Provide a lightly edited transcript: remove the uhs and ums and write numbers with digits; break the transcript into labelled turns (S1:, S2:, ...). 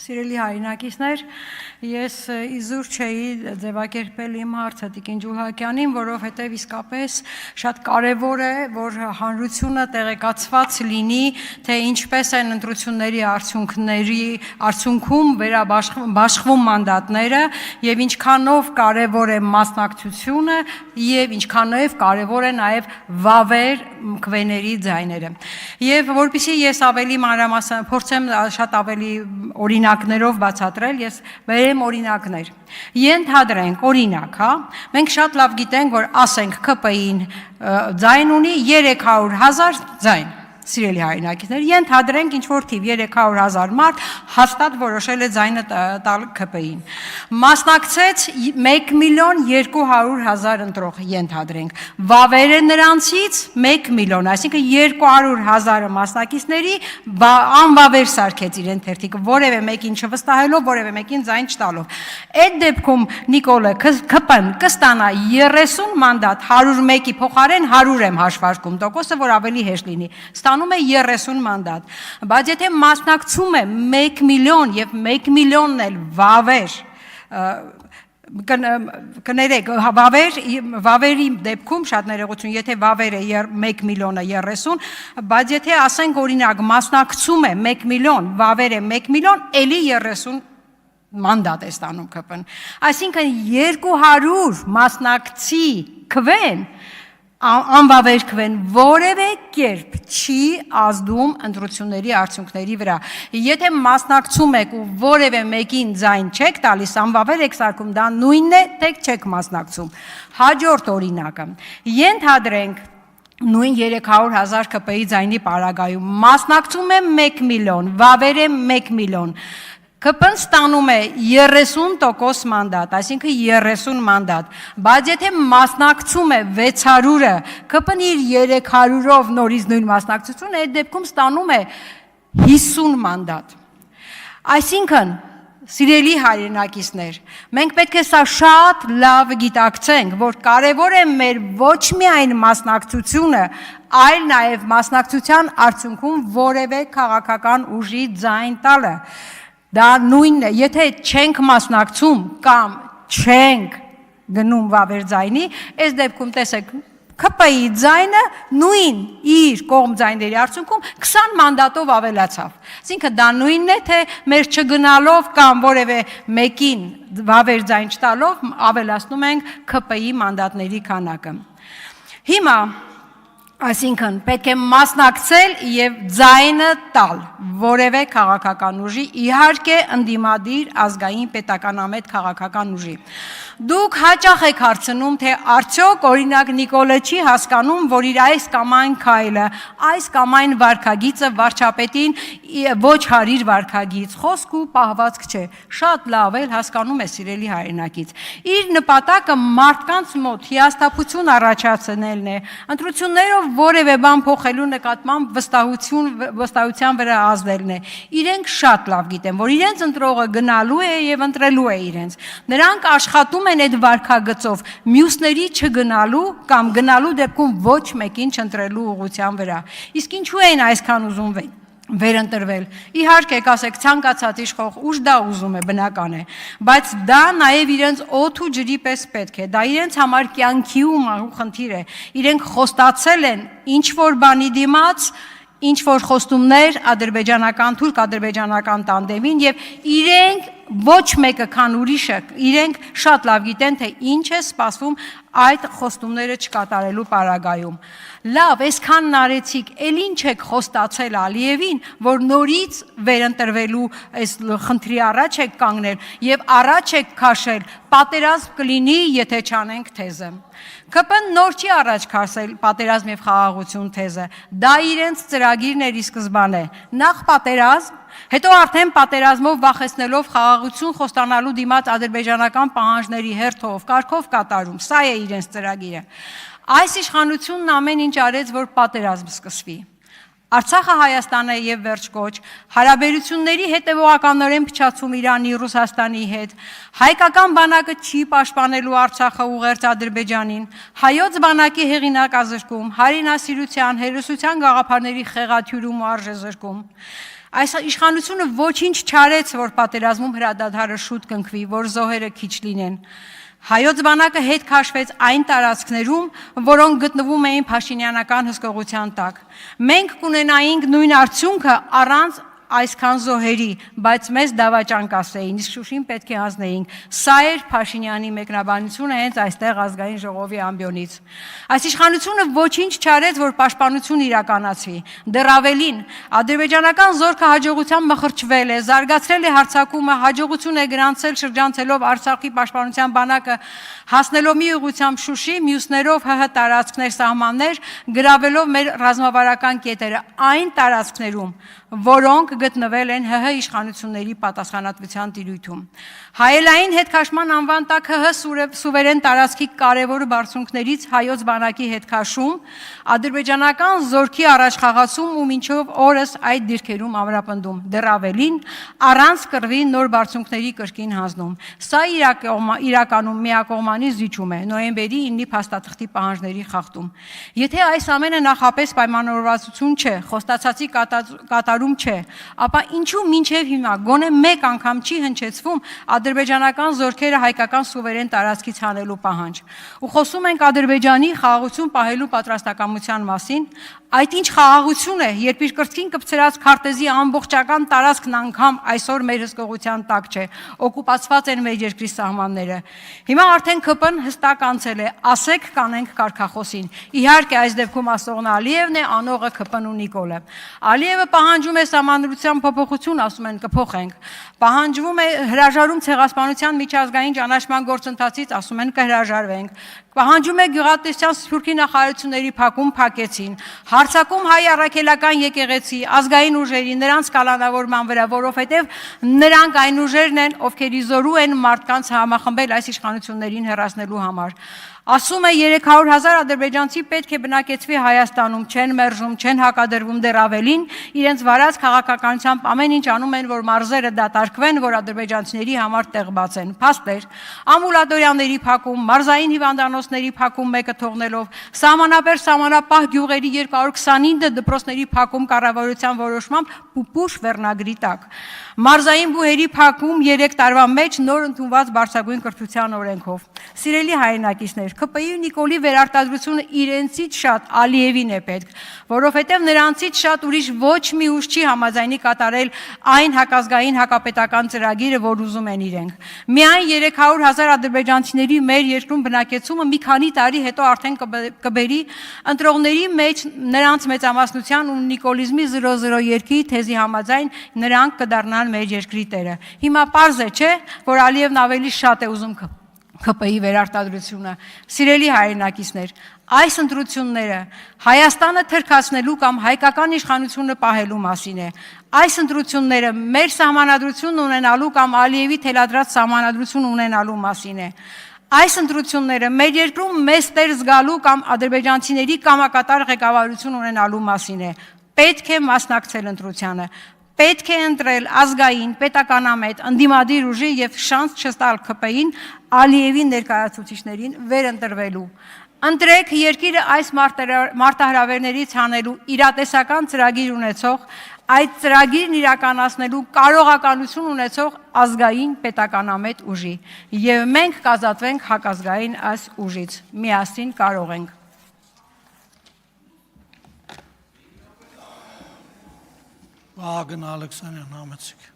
S1: Սիրելի հայրենակիցներ, ես իզուր չէի ձևակերպել իմ հարցը Տիկին Ջուլհակյանին, որովհետև իսկապես շատ կարևոր է, որ հանրությունը տեղեկացված լինի, թե ինչպես են ընտրությունների արդյունքում վերաբաշխվում մանդատները եւ ինչքանով կարևոր է մասնակցությունը եւ ինչքանով կարևոր է նաեւ վավեր քվեների ձայները։ Եվ որպեսզի ես ավելի մանրամասն փորձեմ շատ ավելի օրինակներով բացատրել, ես բերեմ օրինակներ։ Ենթադրենք, օրինակ, հա, մենք շատ լավ գիտենք, որ ասենք ԿՊԻ-ին ձայն ունի 300,000 ձայն։ Սիրելի հայրենակիցներ, ենթադրենք ինչ-որ թիվ 300,000 մարդ հաստատ որոշել է ձայնը տալ ԿՊԻ-ին։ Մասնակցեց 1,200,000 ընտրող, ենթադրենք։ Վավերը նրանցից 1 միլիոն, այսինքն 200,000 մասնակիցների անվավեր սարքեց իրեն թերթիկը, որևէ մեկին չվստահելով, որևէ մեկին ձայն չտալով։ Այդ դեպքում Նիկոլը ԿՊ-ն կստանա 30 մանդատ, 101-ի փոխարեն 100 եմ հաշվարկում, տոկոսը որ ավելի հեշտ լինի։ Ստանում է 30 մանդատ, բայց եթե մասնակցում է 1 միլիոն եւ 1 միլիոնն էլ վավեր, կներեք, վավերի դեպքում շատ ներողություն, եթե վավերը 1 միլիոնը 30, բայց եթե ասենք օրինակ մասնակցում է 1 միլիոն, վավերը 1 միլիոն, էլի 30 մանդատ է ստանում ԿՊ-ն։ Այսինքն 200 մասնակցի քվեն անվավեր քվեն որևէ կերպ չի ազդում ընտրությունների արդյունքների վրա։ Եթե մասնակցում եք ու որևէ մեկին ձայն չեք տալիս, անվավեր եք սարքում, դա նույնն է, թե չեք մասնակցում։ Հաջորդ օրինակը։ Ենթադրենք նույն 300,000 ԿՊԻ ձայնի պարագայում մասնակցում է 1 միլիոն, վավեր է 1 միլիոն։ ԿՊ-ն ստանում է 30% մանդատ, այսինքն 30 մանդատ, բայց եթե մասնակցում է 600-ը, ԿՊ-ն իր 300-ով նորից նույն մասնակցություն, այդ դեպքում ստանում է 50 մանդատ։ Այսինքն, սիրելի հայրենակիցներ, մենք պետք է սա շատ լավ գիտակցենք, որ կարևոր է մեր ոչ միայն մասնակցությունը, այլ նաև մասնակցության արդյունքում որևէ քաղաքական ուժի ձայն տալը։ Դա նույնն է, եթե չենք մասնակցում կամ չենք գնում վավեր ձայնի, այս դեպքում տեսեք ԿՊԻ ձայնը նույն իր կողմ ձայների արդյունքում 20 մանդատով ավելացավ։ Այսինքն դա նույնն է, թե մեր չգնալով կամ որևէ մեկին վավեր ձայն չտալով ավելացնում ենք ԿՊԻ մանդատների քանակը։ Հիմա այսինքն պետք է մասնակցել եւ ձայնը տալ որևէ քաղաքական ուժի, իհարկե ընդդիմադիր ազգային պետականամետ քաղաքական ուժի։ Դուք հաճախ եք հարցնում, թե արդյոք օրինակ Նիկոլը չի հասկանում, որ իր այս կամ այն քայլը, այս կամ այն վարքագիծը վարչապետին ոչ հարիր վարքագիծ, խոսք ու պահվածք չէ։ Շատ լավ էլ հասկանում է սիրելի հայրենակից։ Իր նպատակը մարդկանց մոտ հիասթափություն առաջացնելն է, ընտրություններով որևէ բան փոխելու նկատմամբ վստահության վրա ազդելն է։ Իրենք շատ լավ գիտեն, որ իրենց ընտրողը գնալու է եւ ընտրելու է իրենց։ Նրանք աշխատում են այդ վարքագծով մյուսների չգնալու կամ գնալու դեպքում ոչ մեկին չընտրելու ուղղության վրա։ Իսկ ինչու են այսքան ուզում վերընտրվել։ Իհարկե, կասեք, ցանկացած իշխող ուժ դա ուզում է, բնական է, բայց դա նաև իրենց օդ ու ջրի պես պետք է, դա իրենց համար կյանքի ու մահու խնդիր է։ Իրենք խոստացել են ինչ որ բանի դիմաց, ինչ որ խոստումներ թուրք ադրբեջանական տանդեմին եւ իրենք ոչ մեկը քան ուրիշը իրենք շատ լավ գիտեն, թե ինչ է սպասվում այդ խոստումները չկատարելու պարագայում։ Լավ, այսքան նարեցիք, էլ ինչ եք խոստացել Ալիևին, որ նորից վերընտրվելու այս խնդրի առաջ եք կանգնել եւ առաջ եք քաշել, պատերազմ կլինի, եթե չանենք թեզը։ ԿՊ-ն նոր չի առաջ քաշել պատերազմ եւ խաղաղություն թեզը։ Դա իրենց ծրագիրների սկզբան է։ Նախ պատերազմ, հետո արդեն պատերազմով վախեցնելով խաղաղություն խոստանալու դիմաց ադրբեջանական պահանջների հերթով, կարգով կատարում։ Սա է իրենց ծրագիրը։ Այս իշխանությունն ամեն ինչ արեց, որ պատերազմ սկսվի։ Արցախը Հայաստանը եւ վերջ կոչ, հարաբերությունների հետեւողականորեն փչացում Իրանի, Ռուսաստանի հետ, հայկական բանակը չի պաշտպանելու Արցախը ուղերձ Ադրբեջանին, հայոց բանակի հեղինակազրկում, հարինասիրության, հերոսության գաղափարների խեղաթյուրում ու արժեզրկում։ Այս իշխանությունը ոչինչ չարեց, որ պատերազմում հրադադարը շուտ կնքվի, որ զոհերը քիչ լինեն։ Հայոց բանակը հետ քաշվեց այն տարածքներում, որոնք գտնվում էին փաշինյանական հսկողության տակ։ Մենք կունենայինք նույն արդյունքը առանց այսքան զոհերի, բայց մեզ դավաճան կասեին, իսկ Շուշին պետք է հանձնեինք։ Սա էր Փաշինյանի մեկնաբանությունը հենց այստեղ ազգային ժողովի ամբիոնից։ Այս իշխանությունը ոչինչ չարեց, որ պաշտպանություն իրականացվի։ Դեռ ավելին, ադրբեջանական զորքը հաջողությամբ մխրճվել է, զարգացրել է հարձակումը, հաջողություն է գրանցել շրջանցելով Արցախի պաշտպանության բանակը, հասնելով մի ուղղությամբ Շուշի, մյուսներով ՀՀ տարածքներ, սահմաններ, գրավելով մեր ռազմավարական կետերը այն տարածքներում, որոնք գտնվել են ՀՀ իշխանությունների պատասխանատվության տիրույթում։ Հայելային հետքաշման անվան տակ ՀՀ սուվերեն տարածքի կարևոր բարձունքներից հայոց բանակի հետքաշում, ադրբեջանական զորքի առաջխաղացում ու մինչև օրս այդ դիրքերում ամրապնդում, դեռ ավելին առանց կռվի նոր բարձունքների կրկին հանձնում։ Սա իրականում միակողմանի զիջում է, նոյեմբերի 9-ի փաստաթղթի պահանջների խախտում։ Եթե այս ամենը նախապես պայմանավորվածություն չէ, խոստացածի կատարում չէ, ապա ինչու մինչև հիմա գոնե մեկ անգամ չի հնչեցվում ադրբեջանական զորքերը հայկական սուվերեն տարածքից հանելու պահանջ։ Ու խոսում ենք Ադրբեջանի խաղաղություն պահելու պատրաստակամության մասին, այդ ինչ խաղաղություն է, երբ իր կրծքին կպցրած քարտեզի ամբողջական տարածքն անգամ այսօր մեր հսկողության տակ չէ, օկուպացված են մեր երկրի սահմանները։ Հիմա արդեն ԿՊ-ն հստակ անցել է, ասեք կանենք կարգախոսին։ Իհարկե այս դեպքում ասողն Ալիևն է, անողը ԿՊ-ն ու Նիկոլը։ Ալիևը պահանջում է սահմանադրության փոփոխություն, ասում են կփոխենք։ Պահանջվում է հրաժարում ցեղասպանության միջազգային ճանաչման գործընթացից, ասում են կհրաժարվենք։ Պահանջում է գյուղատնտեսության Սփյուռքի նախարարությունների փակում, փակեցին։ Հարձակում հայ առաքելական եկեղեցի, ազգային ուժերի, նրանց կալանավորման վրա, որովհետև նրանք այն ուժերն են, ովքեր իզորու են մարդկանց համախմբել այս իշխանություններին հեռացնելու համար։ Ասում է 300,000 ադրբեջանցի պետք է բնակեցվի Հայաստանում, չեն մերժում, չեն հակադրվում, դեռ ավելին, իրենց վարած քաղաքականությամբ ամեն ինչ անում են, որ մարզերը դատարկվեն, որ ադրբեջանցիների համար տեղ բացեն։ Փաստեր, ամբուլատորիաների փակում, մարզային հիվանդանոցների փակում մեկը թողնելով, սահմանապեր սահմանապահ գյուղերի 229 դպրոցների փակում կառավարության որոշմամբ Պուպուշ վերնագրի տակ։ Մարզային բուհերի փակում 3 տարվա մեջ նոր ընդունված բարձրագույն կրթության օրենքով։ Սիրելի հայրենակիցներ, ԿՊ-ի ու Նիկոլի վերարտադրությունը իրենցից շատ Ալիևին է պետք, որովհետև նրանցից շատ ուրիշ ոչ մի ուժ չի համաձայնի կատարել այն հակազգային հակապետական ծրագիրը, որ ուզում են իրենք։ Միայն 300,000 ադրբեջանցիների մեր երկրում բնակեցումը մի քանի տարի հետո արդեն կբերի ընտրողների մեջ նրանց մեծամասնության ու նիկոլիզմի 002-ի թեզի համաձայն նրանք կդառնան մեր երկրի տերը։ Հիմա պարզ է, չէ, որ Ալիևն ավելի շատ է ուզում ԿՊ-ի վերարտադրությունը։ Սիրելի հայրենակիցներ, այս ընտրությունները Հայաստանը թրքացնելու կամ հայկական իշխանությունը պահելու մասին է։ Այս ընտրությունները մեր սահմանադրություն ունենալու կամ Ալիևի թելադրած սահմանադրություն ունենալու մասին է։ Այս ընտրությունները մեր երկրում մեծ տեր զգալու կամ ադրբեջանցիների կամակատար ղեկավարություն ունենալու մասին է։ Պետք է մասնակցել ընտրությանը։ Պետք է ընտրել ազգային, պետականամետ, ընդդիմադիր ուժի եւ շանս չստալ ԿՊ-ին Ալիևի ներկայացուցիչներին վերընտրվելու։ Ընտրեք երկիրը այս մարտահրավերներից հանելու իրատեսական ծրագիր ունեցող, այդ ծրագիրն իրականացնելու կարողականություն ունեցող ազգային պետականամետ ուժի։ Եվ մենք կազատվենք հակազգային այս ուժից։ Միասին կարող ենք։
S2: Վահագն Ալեքսանյան, համեցեք։